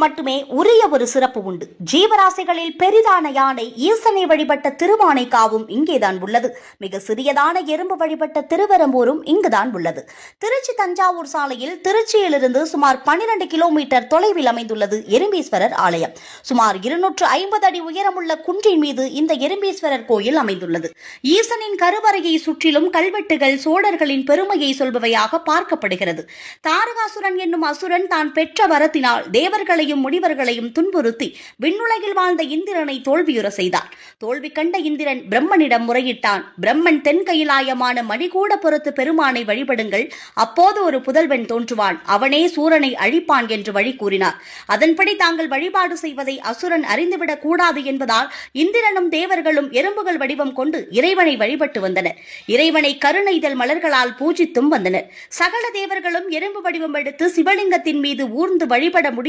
மட்டுமே உரிய ஒரு சிறப்பு உண்டு. ஜீவராசிகளில் பெரிதான யானை ஈசனை வழிபட்ட திருவானைக்காவும் இங்கேதான் உள்ளது. மிக சிறியதான எறும்பு வழிபட்ட திருவெரும்பூரும் இங்குதான் உள்ளது. திருச்சி தஞ்சாவூர் சாலையில் திருச்சியிலிருந்து சுமார் 12 கிலோமீட்டர் தொலைவில் அமைந்துள்ளது எறும்பீஸ்வரர் ஆலயம். சுமார் 250 அடி உயரமுள்ள குன்றின் மீது இந்த எறும்பீஸ்வரர் கோயில் அமைந்துள்ளது. ஈசனின் கருவறையை சுற்றிலும் கல்வெட்டுகள் சோழர்களின் பெருமையை சொல்பவையாக பார்க்கப்படுகிறது. தாரகாசுரன் என்னும் அசுரன் தான் பெற்ற வரத்தினால் தேவர்களையும் முனிவர்களையும் துன்புறுத்தி விண்ணுலகில் வாழ்ந்த இந்திரனை தோல்வியுற செய்தார். தோல்வி கண்ட இந்திரன் பிரம்மனிடம் முறையிட்டான். பிரம்மன் தென் கையிலாயமான மணிகூடபுரத்து பெருமானை வழிபடுங்கள், அப்போது ஒரு புதல்வன் தோன்றுவான், அவனே சூரனை அழிப்பான் என்று வழி கூறினார். அதன்படி தாங்கள் வழிபாடு செய்வதை அசுரன் அறிந்துவிடக் கூடாது என்பதால் இந்திரனும் தேவர்களும் எறும்புகள் வடிவம் கொண்டு இறைவனை வழிபட்டு வந்தனர். இறைவனை கருணைதல் மலர்களால் பூஜித்தும் வந்தனர். சகல தேவர்களும் எறும்பு வடிவம் எடுத்து சிவலிங்கத்தின் மீது ஊர்ந்து வழிபட முடியும்